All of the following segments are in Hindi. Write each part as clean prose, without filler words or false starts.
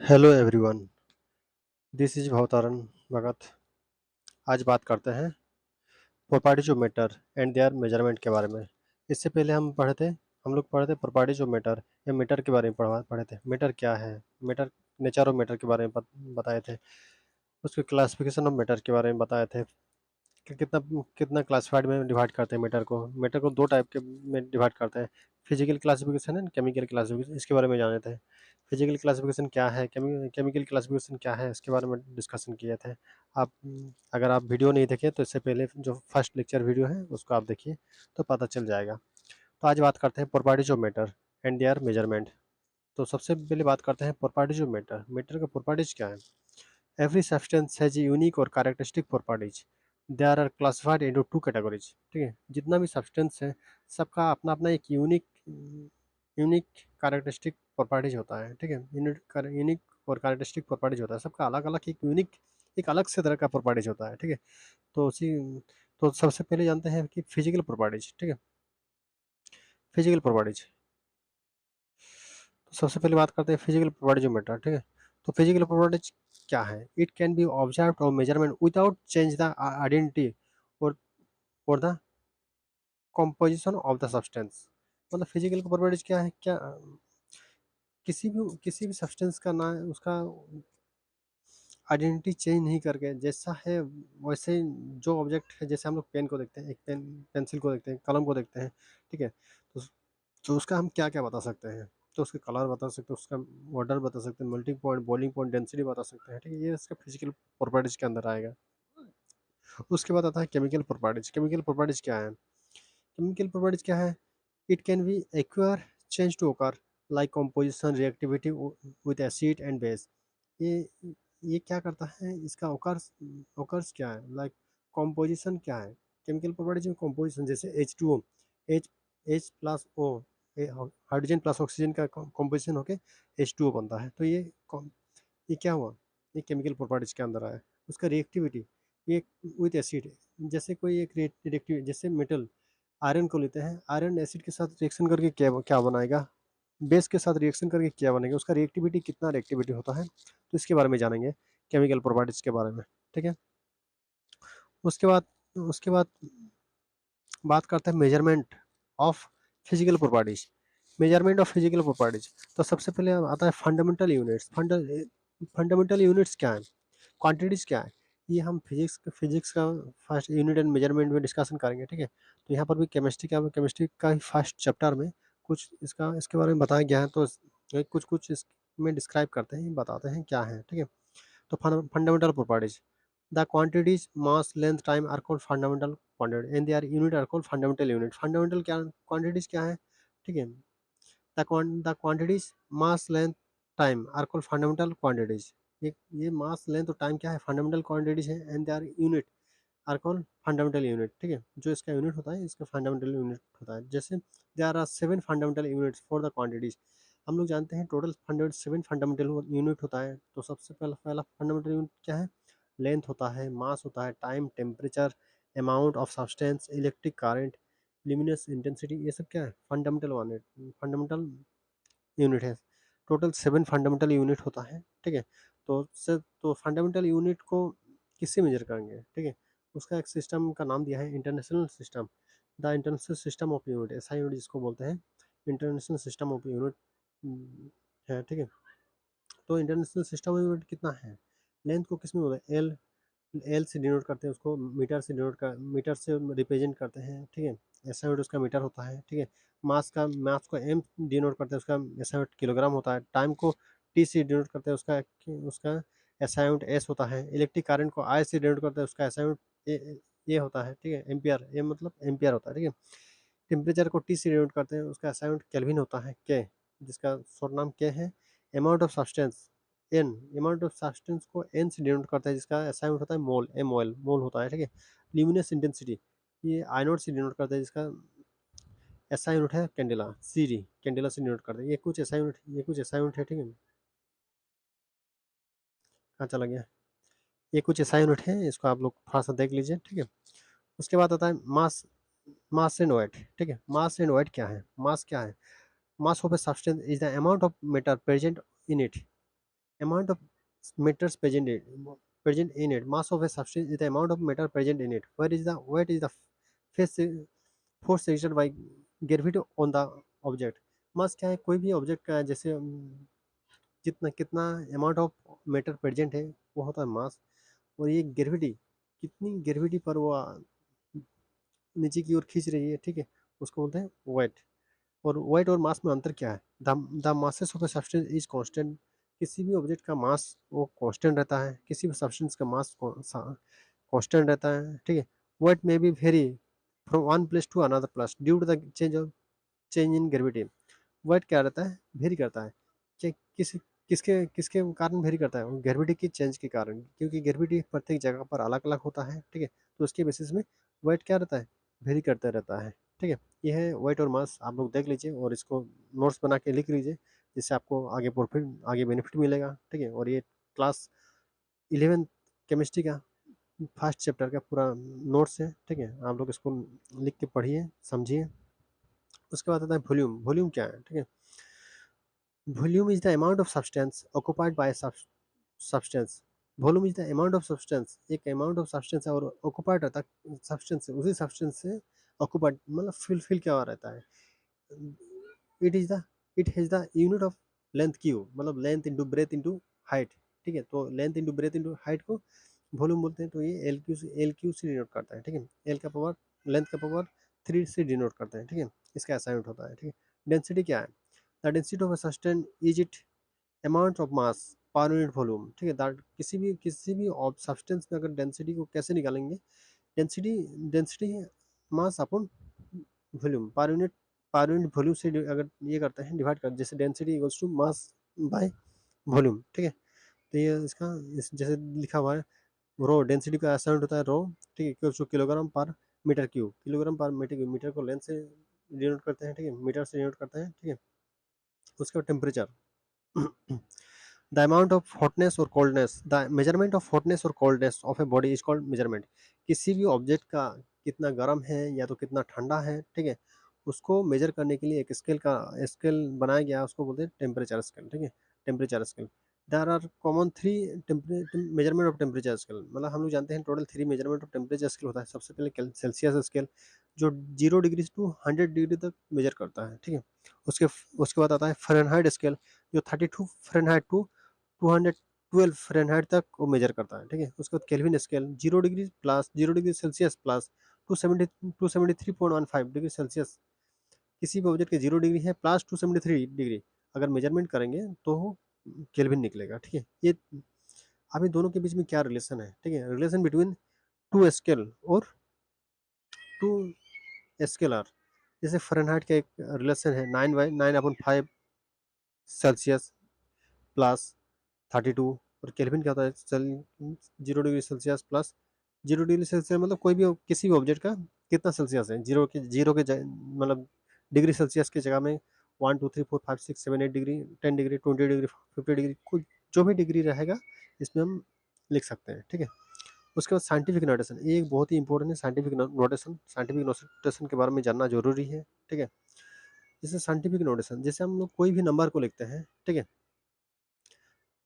हेलो एवरीवन, दिस इज भवतारण भगत। आज बात करते हैं properties of matter and there measurement के बारे में। इससे पहले हम लोग पढ़े थे प्रॉपर्टीज ऑफ मैटर या मैटर के बारे में पढ़े थे। मैटर क्या है, मैटर, नेचर ऑफ मैटर के बारे में बताए थे। उसके क्लासिफिकेशन ऑफ मैटर के बारे में बताए थे कि कितना कितना क्लासिफाइड में डिवाइड करते हैं मैटर को दो टाइप के में डिवाइड करते हैं, physical classification and chemical classification. इसके बारे में जाने थे। फिजिकल क्लासिफिकेशन क्या है, केमिकल क्लासिफिकेशन क्या है, इसके बारे में डिस्कशन किए थे। आप अगर आप वीडियो नहीं देखे तो इससे पहले जो फर्स्ट लेक्चर वीडियो है उसको आप देखिए तो पता चल जाएगा। तो आज बात करते हैं properties of matter and there measurement. तो सबसे पहले बात करते हैं प्रॉपर्टीज ऑफ मैटर। मैटर का प्रॉपर्टीज क्या है? Every substance has a unique और characteristic properties. There are classified into two categories. ठीक है, जितना भी सब्सटेंस है सबका अपना अपना एक यूनिक यूनिक कैरेक्टरिस्टिक प्रॉपर्टीज होता है। ठीक है, यूनिक और कैरेक्टरिस्टिक प्रॉपर्टीज होता है सबका, अलग अलग एक यूनिक, एक अलग से तरह का प्रॉपर्टीज होता है। ठीक है, तो उसी तो सबसे पहले जानते हैं कि फिजिकल प्रॉपर्टीज। ठीक है, फिजिकल प्रॉपर्टीज। तो सबसे पहले बात करते हैं फिजिकल प्रॉपर्टीज ऑफ मैटर। ठीक है, तो फिजिकल प्रॉपर्टीज क्या है? It can be observed or measurement without change the identity or the composition of the substance. मतलब फिजिकल प्रॉपर्टीज क्या है? क्या किसी भी सब्सटेंस का ना उसका आइडेंटिटी चेंज नहीं करके जैसा है वैसे, जो ऑब्जेक्ट है, जैसे हम लोग पेन को देखते हैं, एक पेंसिल को देखते हैं, कलम को देखते हैं। ठीक है, तो उसका हम क्या क्या बता सकते हैं? तो उसके कलर बता सकते हैं, उसका ऑर्डर बता सकते हैं, melting point, boiling point, density बता सकते हैं। ठीक है, ये इसका फिजिकल प्रॉपर्टीज के अंदर आएगा। उसके बाद आता है केमिकल प्रॉपर्टीज। केमिकल प्रॉपर्टीज क्या है? केमिकल प्रॉपर्टीज क्या है? It can be acquire, change to occur, like composition, reactivity with acid and base. ये ये क्या करता है? इसका ओकर्स, ओकर्स क्या है? लाइक कॉम्पोजिशन क्या है? केमिकल प्रॉपर्टीज में कॉम्पोजिशन, जैसे H2O, H H plus O, hydrogen plus oxygen का कॉम्पोजिशन होके H2O बनता है। तो ये क्या हुआ? ये केमिकल प्रॉपर्टीज के अंदर आया। उसका रिएक्टिविटी, ये विथ एसिड, जैसे कोई एक रिएक्टिव, जैसे मेटल, आयरन को लेते हैं, आयरन एसिड के साथ रिएक्शन करके क्या क्या बनाएगा? बेस के साथ रिएक्शन करके क्या बनेगा? उसका रिएक्टिविटी, कितना रिएक्टिविटी होता है, तो इसके बारे में जानेंगे केमिकल प्रॉपर्टीज के बारे में। ठीक है, उसके बाद बात करते हैं measurement of physical properties. Measurement of physical properties, तो सबसे पहले आता है फंडामेंटल यूनिट्स। फंडामेंटल यूनिट्स क्या है? क्वांटिटीज क्या है? ये हम फिजिक्स का फर्स्ट यूनिट एंड मेजरमेंट में डिस्कशन करेंगे। ठीक है, तो यहाँ पर भी केमिस्ट्री का ही फर्स्ट चैप्टर में कुछ इसके बारे में बताया गया है। तो कुछ कुछ इसमें डिस्क्राइब करते हैं, बताते हैं क्या है। ठीक है, तो fundamental properties, the quantities mass length time are called fundamental quantity and their unit are called fundamental unit. Fundamental क्या, क्वांटिटीज क्या है? ठीक है, the quantities mass length time are called fundamental quantities. ये मास लेंथ और टाइम क्या है? फंडामेंटल क्वांटिटीज है and their unit are called fundamental unit. ठीक है, जो इसका यूनिट होता है, इसका फंडामेंटल यूनिट होता है। जैसे there are 7 fundamental units for the quantities. हम लोग जानते हैं टोटल 7 फंडामेंटल यूनिट होता है। तो सबसे पहला पहला फंडामेंटल यूनिट क्या है? लेंथ होता है, मास होता है, time, temperature, amount of substance, electric current, luminous intensity. ये सब क्या है? फंडामेंटल यूनिट है। टोटल 7 फंडामेंटल यूनिट होता है। ठीक है, तो फंडामेंटल यूनिट को किससे मेजर करेंगे? ठीक है, उसका एक सिस्टम का नाम दिया है international system, the international system of unit, ऐसा यूनिट जिसको बोलते हैं इंटरनेशनल सिस्टम ऑफ यूनिट है। ठीक है, तो इंटरनेशनल सिस्टम ऑफ यूनिट कितना है? लेंथ को किस में बोलते हैं? एल, एल से डिनोट करते हैं उसको, मीटर से रिप्रेजेंट करते हैं। ठीक है, ऐसा यूनिट उसका मीटर होता है। ठीक है, मास को एम डिनोट करते हैं, उसका ऐसा यूनिट किलोग्राम होता है। टाइम को टी से डिनोट करते हैं, उसका ऐसा यूनिट एस होता है। इलेक्ट्रिक करंट को आई से डिनोट करते हैं, उसका ऐसा यूनिट ये होता है। ठीक है, एम्पियर, ये मतलब एम्पियर होता है। ठीक है, टेम्परेचर को टी से डिनोट करते हैं, उसका ऐसा यूनिट केल्विन होता है, के, जिसका शॉर्ट नाम के है। Amount of substance, N, amount of substance को एन से डिनोट करता है, जिसका ऐसा यूनिट होता है मोल, एम ओ एल, मोल होता है। ठीक है, ल्यूमिनस इंटेंसिटी, ये आई नोट से डिनोट करता है, जिसका ऐसा यूनिट है कैंडेला, सी डी, कैंडेला से डिनोट करता है। ये कुछ ऐसा यूनिट है। ठीक है, कहाँ चला गया? ये कुछ ऐसा यूनिट है, इसको आप लोग थोड़ा सा देख लीजिए। ठीक है, उसके बाद आता है मास, मास एंड वेट। ठीक है, मास एंड वेट क्या है? मास क्या है? Mass of a substance is the amount of matter present in it. amount of matters present in it. Mass of a substance is the amount of matter present in it. What is the face force exerted by gravity on the object. मास क्या है, कोई भी ऑब्जेक्ट का जैसे जितना कितना अमाउंट ऑफ मैटर प्रेजेंट है वो होता है मास। और ये ग्रेविटी कितनी ग्रेविटी पर वो नीचे की ओर खींच रही है, ठीक है, उसको बोलते हैं वेट। और वेट और मास में अंतर क्या है? The masses of a substance is constant. किसी भी ऑब्जेक्ट का मास वो कांस्टेंट रहता है, किसी भी सब्सटेंस का मास कांस्टेंट रहता है, ठीक है। वेट में भी vary from one place to another place due to the change in gravity. Weight क्या रहता है? वेरी करता है। कि किसके किसके कारण वेरी करता है? ग्रेविटी की चेंज के कारण, क्योंकि ग्रेविटी प्रत्येक जगह पर अलग अलग होता है, ठीक है। तो उसके बेसिस में वेट क्या रहता है? वेरी करता रहता है, ठीक है। ये है वेट और मास, आप लोग देख लीजिए और इसको नोट्स बना के लिख लीजिए, जिससे आपको आगे प्रॉफिट आगे बेनिफिट मिलेगा, ठीक है। और ये क्लास 11 केमिस्ट्री का फर्स्ट चैप्टर का पूरा नोट्स है, ठीक है। आप लोग इसको लिख के पढ़िए, समझिए। उसके बाद आता है वॉल्यूम। वॉल्यूम क्या है? ठीक है, volume is the amount of substance occupied by substance. Volume is the amount of substance, एक अमाउंट ऑफ सब्सटेंस है और ऑक्युपाइड रहता है सब्सटेंस से, उसी सब्सटेंस से ऑक्युपाइड मतलब फिल क्या हुआ रहता है। It is the it has the unit of length cube, मतलब length into breadth into height, ठीक है। तो length into breadth into height को वॉल्यूम बोलते हैं। तो ये एल क्यू से डिनोट करता है, ठीक है। एल का पावर लेंथ का पावर 3 से डिनोट करते हैं, ठीक है। इसका ऐसा यूनिट होता है, ठीक है। डेंसिटी क्या है? The density of a substance is it amount of mass पर यूनिट वॉल्यूम, ठीक है। दैट किसी भी ऑफ सब्सटेंस में अगर डेंसिटी को कैसे निकालेंगे? Density density mass upon volume per unit volume से अगर ये करते हैं डिवाइड कर, जैसे density equals to mass by volume, ठीक है। तो ये इसका जैसे लिखा हुआ है रो, डेंसिटी का ऐसा यूनिट होता है रो, ठीक है, इक्वल्स टू किलोग्राम पर मीटर क्यूब। किलोग्राम पर मीटर क्यूब, मीटर को लेंथ से डिनोट करते हैं, ठीक है, मीटर से डिनोट करते हैं, ठीक है। उसके बाद temperature. The amount of hotness or coldness, the measurement of hotness or coldness of a body is called measurement. किसी भी ऑब्जेक्ट का कितना गर्म है या तो कितना ठंडा है, ठीक है, उसको मेजर करने के लिए एक स्केल बनाया गया है, उसको बोलते हैं टेम्परेचर स्केल, ठीक है। Temperature scale. There are common three measurement of temperature scale, मतलब हम लोग जानते हैं total 3 measurement of temperature scale होता है। सबसे पहले सेल्सियस स्केल, जो 0 डिग्री टू 100 डिग्री तक मेजर करता है, ठीक है। उसके उसके बाद आता है फ़ारेनहाइट स्केल, जो 32 फ़ारेनहाइट टू 212 फ़ारेनहाइट तक वो मेजर करता है, ठीक है। उसके बाद kelvin scale, 0 degree plus 0 degree Celsius plus 273.15 degree Celsius. किसी भी ऑब्जेक्ट के 0 डिग्री है प्लस 273 डिग्री अगर मेजरमेंट करेंगे तो केल्विन निकलेगा, ठीक है। ये अभी दोनों के बीच में क्या रिलेशन है? ठीक है, रिलेशन बिटवीन टू स्केल और टू स्केलर। जैसे फ़ारेनहाइट का एक रिलेशन है 9/9/5 सेल्सियस प्लस 32। और केल्विन क्या होता है? 0 degree Celsius plus 0 degree Celsius, मतलब कोई भी किसी भी ऑब्जेक्ट का कितना सेल्सियस है, जीरो के मतलब डिग्री सेल्सियस की जगह में 1 2 3 4 5 6 7 8 डिग्री, 10 डिग्री, 20 डिग्री, 50 डिग्री, कुछ जो भी डिग्री रहेगा इसमें हम लिख सकते हैं, ठीक है। उसके बाद साइंटिफिक नोटेशन, ये एक बहुत ही इंपॉर्टेंट है। साइंटिफिक नोटेशन के बारे में जानना जरूरी है, ठीक है। जैसे साइंटिफिक नोटेशन, जैसे हम लोग कोई भी नंबर को लिखते हैं, ठीक है,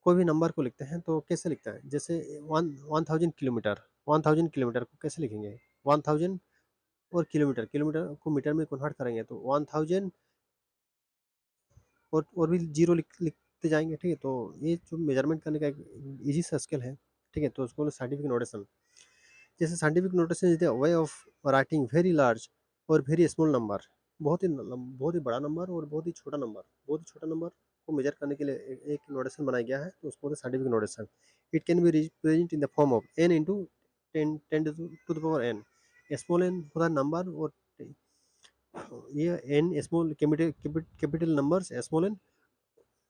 कोई भी नंबर को लिखते हैं तो कैसे लिखते हैं? जैसे 1000 किलोमीटर, 1000 किलोमीटर को कैसे लिखेंगे? 1000 और किलोमीटर, किलोमीटर को मीटर में कन्वर्ट करेंगे तो 1000 और भी जीरो लिखते जाएंगे, ठीक है। तो ये जो मेजरमेंट करने का एक इजी सा स्केल है, ठीक है। तो उसको साइंटिफिक नोटेशन। जैसे scientific notation is the way of writing very large और वेरी स्मॉल नंबर। बहुत ही बड़ा नंबर और बहुत ही छोटा नंबर को मेजर करने के लिए एक नोटेशन बनाया गया है, तो उसको scientific notation. It can be represent in the form of n into ten to the power n। Small n होता है नंबर, और ये n small capital numbers, small n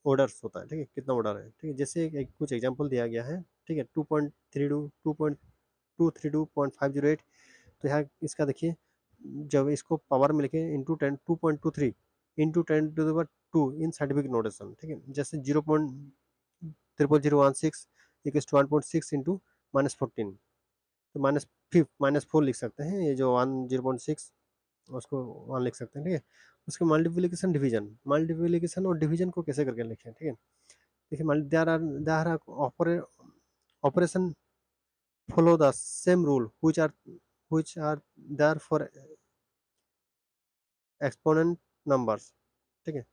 orders होता है, ठीक है, कितना ऑर्डर है, ठीक है। जैसे कुछ एग्जांपल दिया गया है, ठीक है, 2.32.232.508। तो यहाँ इसका देखिए, जब इसको पावर में लिखे into 2.23 into 10 to the 2 in scientific notation, ठीक है। जैसे 0.00016 इक्वल्स टू 1.6 इंटू -14, तो -4 लिख सकते हैं। ये जो 10.6 उसको 1 लिख सकते हैं, ठीक है। उसके मल्टीप्लिकेशन डिवीजन, और डिवीजन को कैसे करके लिखें, ठीक है। देखिए there are operation follow the same rule which are there for exponent numbers, ठीक है।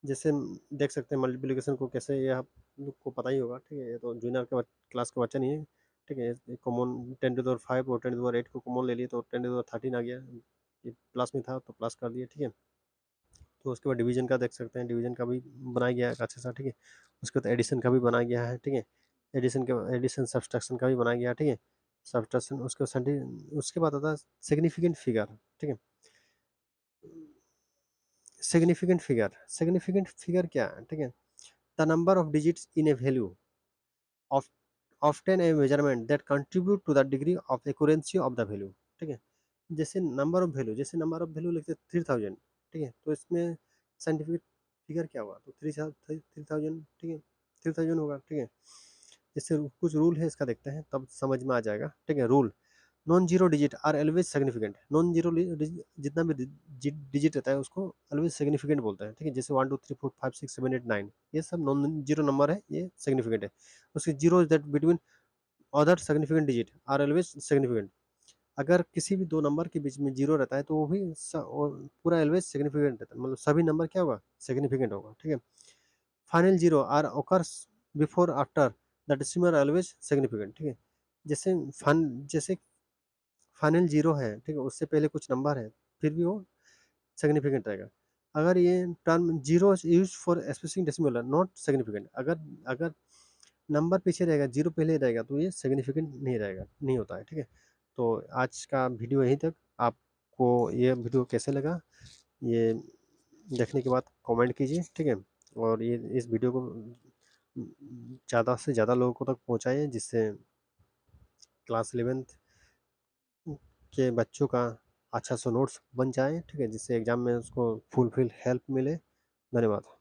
जैसे देख सकते हैं मल्टीप्लिकेशन को कैसे, ये आप लोग को पता ही होगा, ठीक है। ये तो जूनियर के क्लास का बच्चा नहीं है, ठीक है। कॉमन 10 to the 5 और 10 to the 8 को कॉमन ले लिए तो 10 to the 13 आ गया। ये प्लस में था तो प्लस कर दिया, ठीक है। तो उसके बाद डिवीजन का देख सकते हैं, डिवीजन का भी बनाया गया है अच्छा सा, ठीक है। उसके बाद एडिशन का भी बनाया गया है, ठीक है। एडिशन सब्सट्रैक्शन का भी बनाया गया है, ठीक है। सब्सट्रैक्शन उसके बाद आता है सिग्निफिकेंट फिगर, ठीक है। सिग्निफिकेंट फिगर क्या है, ठीक है। The number of digits in A value of often a measurement that contribute to the degree of accuracy of the value, ठीक है। जैसे नंबर ऑफ वैल्यू लिखते 3000, ठीक है। तो इसमें साइंटिफिक फिगर क्या हुआ, तो 3000, ठीक है। 3000 होगा, ठीक है। जैसे कुछ रूल है इसका देखते हैं तब समझ में आ जाएगा, ठीक है। Rule, non zero digit are always significant. Non zero जितना भी डिजिट रहता है उसको ऑलवेज सिग्निफिकेंट बोलते हैं, ठीक है। जैसे 1 2 3 4 5 6 7 8 9, ये सब नॉन जीरो नंबर है, ये सिग्निफिकेंट है। उसके zero that between other significant digit are always significant. अगर किसी भी दो नंबर के बीच में जीरो रहता है तो वो भी वो पूरा ऑलवेज सिग्निफिकेंट रहता है, मतलब सभी नंबर क्या होगा, सिग्निफिकेंट होगा, ठीक है। Final zero are occurs before after the decimal always significant, ठीक है। जैसे फाइनल जीरो है, ठीक है, उससे पहले कुछ नंबर है, फिर भी वो सिग्निफिकेंट रहेगा। अगर ये term zero use for specific decimal not significant, अगर अगर नंबर पीछे रहेगा, जीरो पहले रहेगा तो ये सिग्निफिकेंट नहीं रहेगा, नहीं होता है, ठीक है। तो आज का वीडियो यहीं तक। आपको ये वीडियो कैसे लगा, ये देखने के बाद कमेंट कीजिए, ठीक है। और ये इस वीडियो को ज़्यादा से ज़्यादा लोगों तक पहुँचाइए, जिससे क्लास 11th के बच्चों का अच्छा सा नोट्स बन जाए, ठीक है, जिससे एग्ज़ाम में उसको फुलफिल हेल्प मिले। धन्यवाद।